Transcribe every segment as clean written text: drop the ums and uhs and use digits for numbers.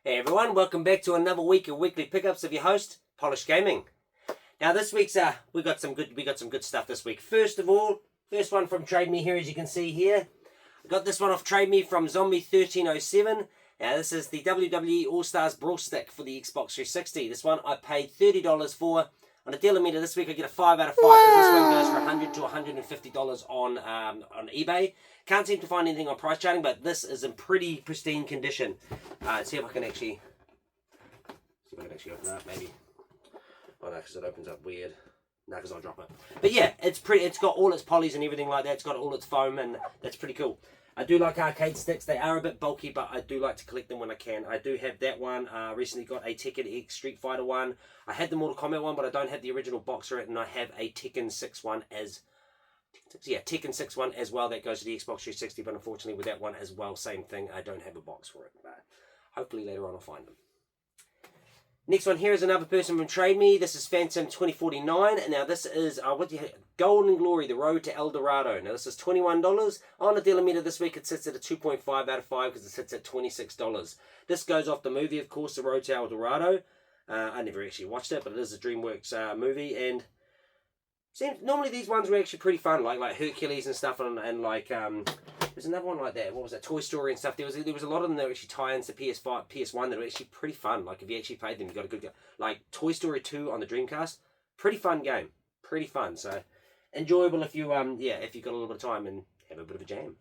Hey everyone, welcome back to another week of weekly pickups of your host, Polish Gaming. Now this week's we got some good stuff this week. First of all, first one from Trade Me here, as you can see here. I got this one off Trade Me from Zombie1307. Now this is the WWE All-Stars Brawlstick for the Xbox 360. This one I paid $30 for. On a dealer meter this week I get a 5 out of 5 because this one goes for $100 to $150 on eBay. Can't seem to find anything on price charting, but this is in pretty pristine condition. Let's see if I can actually open it up, maybe. Oh no, because it opens up weird. No, because I'll drop it. But yeah, it's pretty. It's got all its polys and everything like that. It's got all its foam, and that's pretty cool. I do like arcade sticks. They are a bit bulky, but I do like to collect them when I can. I do have that one. Recently got a Tekken X Street Fighter one. I had the Mortal Kombat one, but I don't have the original box for it, and I have a Tekken 6 one as... Yeah, Tekken 6 one as well. That goes to the Xbox 360, but unfortunately with that one as well, same thing. I don't have a box for it, but hopefully later on I'll find them. Next one here is another person from Trade Me. This is Phantom 2049. Now this is Golden Glory, The Road to El Dorado. Now this is $21. On the dealer meter this week it sits at a 2.5 out of 5 because it sits at $26. This goes off the movie, of course, The Road to El Dorado. I never actually watched it, but it is a DreamWorks movie, and normally these ones were actually pretty fun, like Hercules and stuff, and like there's another one like that. What was that? Toy Story and stuff. There was a lot of them that were actually tie-ins to PS5, PS1 that were actually pretty fun. Like if you actually played them, you got a good game. Like Toy Story 2 on the Dreamcast, pretty fun game, pretty fun. So enjoyable if you if you've got a little bit of time and have a bit of a jam.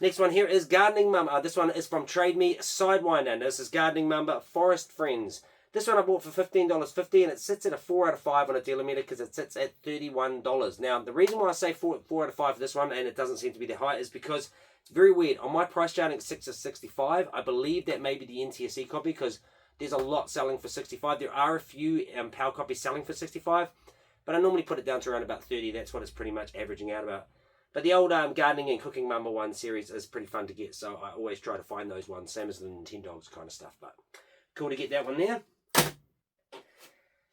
Next one here is Gardening Mum. This one is from Trade Me Sidewinder. This is Gardening Mum Forest Friends. This one I bought for $15.50 and it sits at a 4 out of 5 on a dealer meter because it sits at $31. Now, the reason why I say 4 out of 5 for this one, and it doesn't seem to be that high, is because it's very weird. On my price charting, it's 6 to 65. I believe that may be the NTSC copy because there's a lot selling for 65. There are a few PAL copies selling for 65, but I normally put it down to around about 30. That's what it's pretty much averaging out about. But the old Gardening and Cooking Mama 1 series is pretty fun to get, so I always try to find those ones, same as the Nintendogs kind of stuff. But cool to get that one there.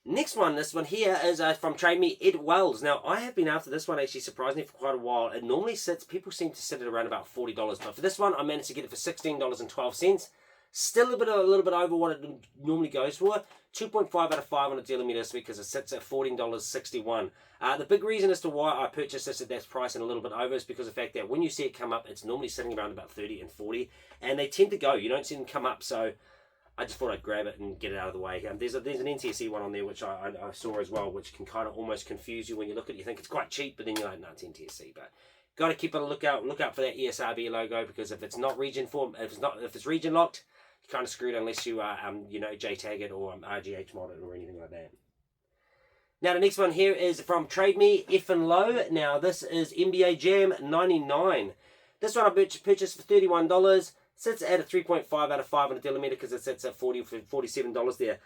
Next one, this one here is from Trade Me Ed Wells. Now, I have been after this one actually surprisingly for quite a while. It normally sits, people seem to sit at around about $40, but for this one, I managed to get it for $16.12. Still a little bit over what it normally goes for. 2.5 out of 5 on a dealer meter this week because it sits at $14.61. The big reason as to why I purchased this at that price and a little bit over is because of the fact that when you see it come up, it's normally sitting around about 30 and 40, and they tend to go. You don't see them come up, so I just thought I'd grab it and get it out of the way. There's an NTSC one on there which I saw as well, which can kind of almost confuse you when you look at it. You think it's quite cheap, but then you're like, no, it's NTSC. But got to keep a look out for that ESRB logo, because if it's not region form, if it's region locked, you're kind of screwed unless you JTag it or RGH mod it or anything like that. Now the next one here is from Trade Me Effin' Low. Now this is NBA Jam 99. This one I purchased for $31. Sits at a 3.5 out of 5 on a dealer meter because it sits at $47 there.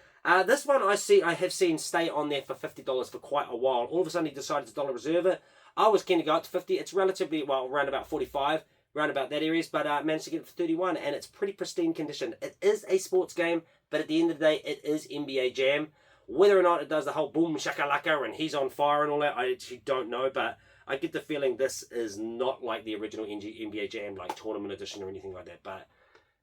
This one I have seen stay on there for $50 for quite a while. All of a sudden he decided to dollar reserve it. I was keen to go up to 50. It's relatively, well, around about 45, around about that areas, but I managed to get it for 31, and it's pretty pristine condition. It is a sports game, but at the end of the day, it is NBA Jam. Whether or not it does the whole boom shakalaka and he's on fire and all that, I actually don't know, but I get the feeling this is not like the original NBA Jam, like Tournament Edition or anything like that, but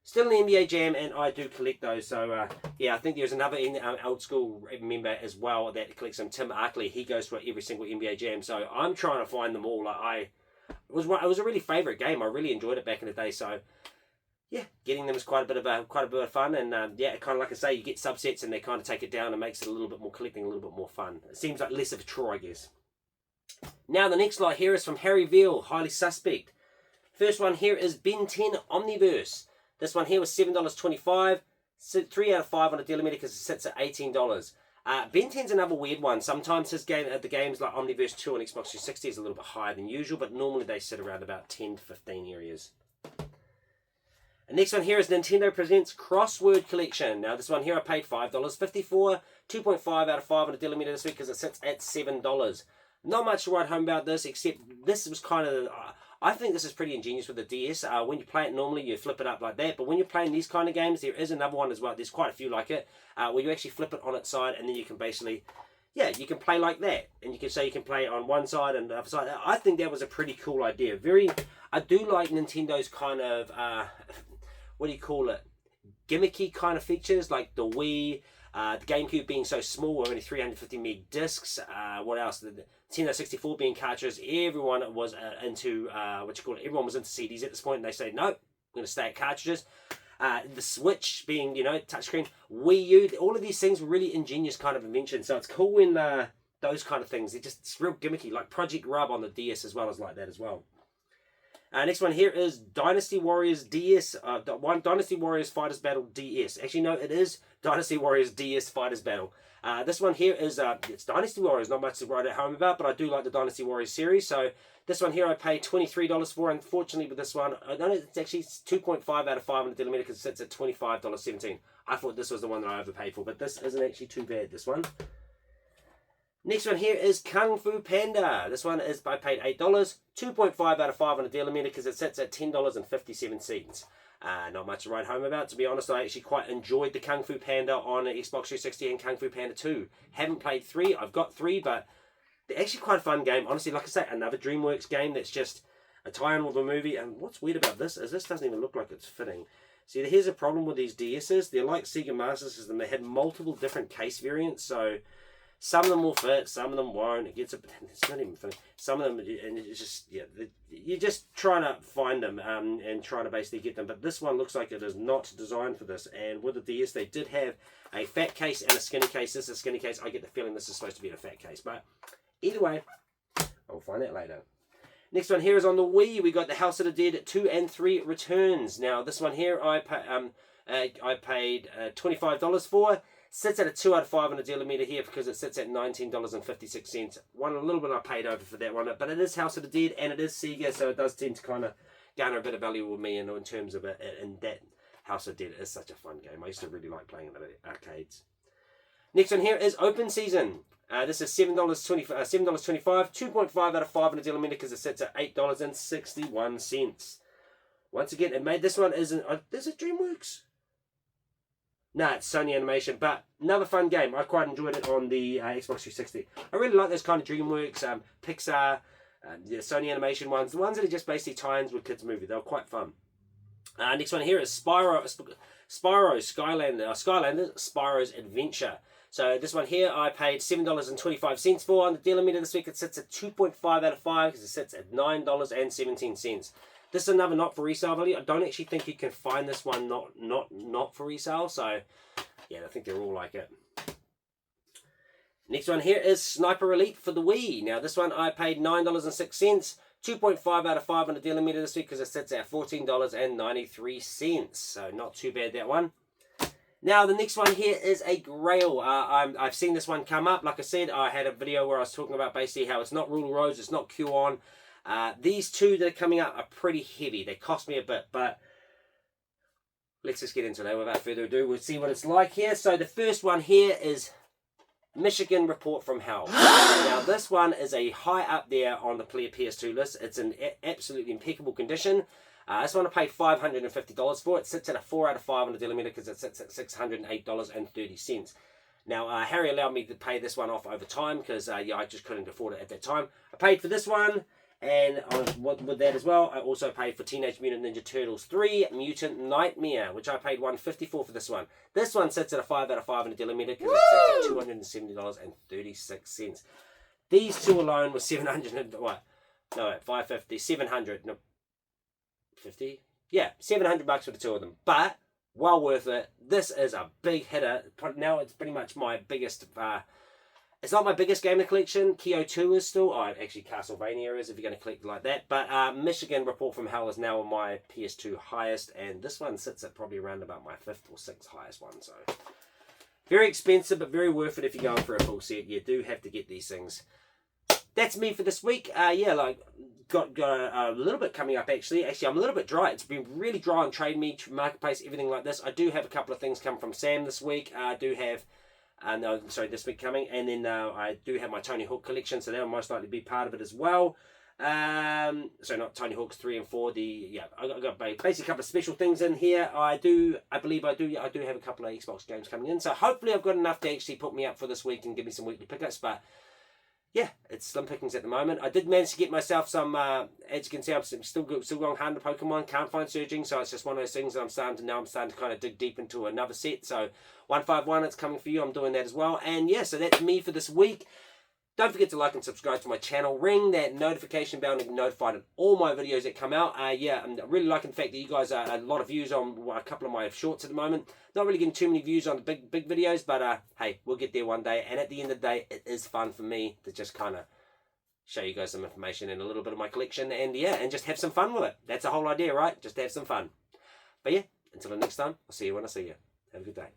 still an NBA Jam, and I do collect those. So, yeah, I think there's another old school member as well that collects them, Tim Arkley. He goes for every single NBA Jam, so I'm trying to find them all. It was a really favourite game. I really enjoyed it back in the day, so yeah, getting them is quite a bit of fun, and yeah, kind of like I say, you get subsets and they kind of take it down and makes it a little bit more collecting, a little bit more fun. It seems like less of a chore, I guess. Now the next lot here is from Harry Veal, Highly Suspect. First one here is Ben 10 Omniverse. This one here was $7.25, 3 out of 5 on a dealer meter because it sits at $18. Ben 10's another weird one. Sometimes the games like Omniverse 2 on Xbox 360 is a little bit higher than usual, but normally they sit around about 10 to 15 areas. And next one here is Nintendo Presents Crossword Collection. Now this one here I paid $5.50 for, 2.5 out of 5 on a dealer meter this week because it sits at $7. Not much to write home about this, except this was kind of... I think this is pretty ingenious with the DS. When you play it normally, you flip it up like that. But when you're playing these kind of games, there is another one as well. There's quite a few like it, where you actually flip it on its side, and then you can basically... Yeah, you can play like that. And you can say you can play it on one side and the other side. I think that was a pretty cool idea. I do like Nintendo's kind of... what do you call it? gimmicky kind of features, like the Wii, the GameCube being so small, only 350 meg discs. What else? The Nintendo 64 being cartridges. Everyone was into everyone was into CDs at this point, and they say no, we're going to stay at cartridges. The Switch being, touchscreen, Wii U, all of these things were really ingenious kind of inventions. So it's cool when those kind of things, it's real gimmicky, like Project Rub on the DS as well as like that as well. Next one here is Dynasty Warriors DS, Dynasty Warriors Fighters Battle DS. Actually, no, it is Dynasty Warriors DS Fighters Battle. This one here is, it's Dynasty Warriors, not much to write at home about, but I do like the Dynasty Warriors series. So this one here I paid $23 for. Unfortunately with this one, I know it's actually 2.5 out of 5 on the Dealer Meter because it sits at $25.17. I thought this was the one that I overpaid for, but this isn't actually too bad, this one. Next one here is Kung Fu Panda. This one is, I paid $8, 2.5 out of 5 on the Dealer Meter because it sits at $10.57. Not much to write home about. To be honest, I actually quite enjoyed the Kung Fu Panda on Xbox 360 and Kung Fu Panda 2. Haven't played 3. I've got 3, but they're actually quite a fun game. Honestly, like I say, another DreamWorks game that's just a tie-in with a movie. And what's weird about this is this doesn't even look like it's fitting. See, here's a problem with these DSs. They're like Sega Master System. They have multiple different case variants, so some of them will fit, some of them won't. It gets it's not even funny. Some of them, and it's just, you're just trying to find them and trying to basically get them. But this one looks like it is not designed for this. And with the DS, they did have a fat case and a skinny case. This is a skinny case. I get the feeling this is supposed to be in a fat case. But either way, I'll find out later. Next one here is on the Wii. We got the House of the Dead 2 and 3 Returns. Now, this one here I paid $25 for. Sits at a 2 out of 5 on the Dealer Meter here because it sits at $19.56. One a little bit I paid over for that one, but it is House of the Dead and it is Sega, so it does tend to kind of garner a bit of value with me in terms of it. And that House of the Dead is such a fun game. I used to really like playing in the arcades. Next one here is Open Season. This is $7.25, 2.5 out of 5 on the Dealer Meter because it sits at $8.61. Once again, it made this one isn't. Is it DreamWorks? Nah, it's Sony Animation, but another fun game. I quite enjoyed it on the Xbox 360. I really like those kind of DreamWorks, Pixar, the Sony Animation ones. The ones that are just basically tie-ins with kids' movies. They were quite fun. Next one here is Skylanders, Spyro's Adventure. So this one here I paid $7.25 for. On the Dealer Meter this week it sits at 2.5 out of 5 because it sits at $9.17. This is another not for resale value. I don't actually think you can find this one not for resale. So yeah, I think they're all like it. Next one here is Sniper Elite for the Wii. Now this one I paid $9.06, 2.5 out of 5 on the Dealer Meter this week because it sits at $14.93. So not too bad, that one. Now the next one here is a Grail. I've seen this one come up. Like I said, I had a video where I was talking about basically how it's not Rule of Rose, it's not QAnon. These two that are coming up are pretty heavy. They cost me a bit, but let's just get into that without further ado. We'll see what it's like here. So the first one here is Michigan Report from Hell. Now this one is a high up there on the PS2 list. It's in absolutely impeccable condition. This one I paid $550 for. It sits at a 4 out of 5 on the Dealer Meter because it sits at $608.30. Now, Harry allowed me to pay this one off over time because I just couldn't afford it at that time. I paid for this one. And with that as well, I also paid for Teenage Mutant Ninja Turtles 3 Mutant Nightmare, which I paid $154 for this one. This one sits at a 5 out of 5 in the Dealer Meter because it sits at $270.36. These two alone were $700. What? No, $550, $700. No, $50? Yeah, $700 for the two of them. But well worth it. This is a big hitter. Now it's pretty much my biggest. It's not my biggest game in the collection. Kyo 2 is still. Oh, actually Castlevania is if you're going to collect like that. But Michigan Report from Hell is now my PS2 highest. And this one sits at probably around about my 5th or 6th highest one. So very expensive, but very worth it if you're going for a full set. You do have to get these things. That's me for this week. Yeah, like got a little bit coming up actually. Actually, I'm a little bit dry. It's been really dry on Trade Me, Marketplace, everything like this. I do have a couple of things come from Sam this week. I do have... no, sorry, this week coming, and then I do have my Tony Hawk collection, so that will most likely be part of it as well. So not Tony Hawk's 3 and 4. I got basically a couple of special things in here. I do have a couple of Xbox games coming in, so hopefully I've got enough to actually put me up for this week and give me some weekly pickups. But yeah, it's slim pickings at the moment. I did manage to get myself some, as you can see, I'm still going hard into Pokemon, can't find Surging, so it's just one of those things that I'm starting to kind of dig deep into another set. So 151, it's coming for you, I'm doing that as well. And yeah, so that's me for this week. Don't forget to like and subscribe to my channel. Ring that notification bell to be notified of all my videos that come out. Yeah, I'm really liking the fact that you guys are a lot of views on a couple of my shorts at the moment. Not really getting too many views on the big videos, but hey, we'll get there one day. And at the end of the day, it is fun for me to just kind of show you guys some information and a little bit of my collection. And yeah, and just have some fun with it. That's the whole idea, right? Just have some fun. But yeah, until the next time, I'll see you when I see you. Have a good day.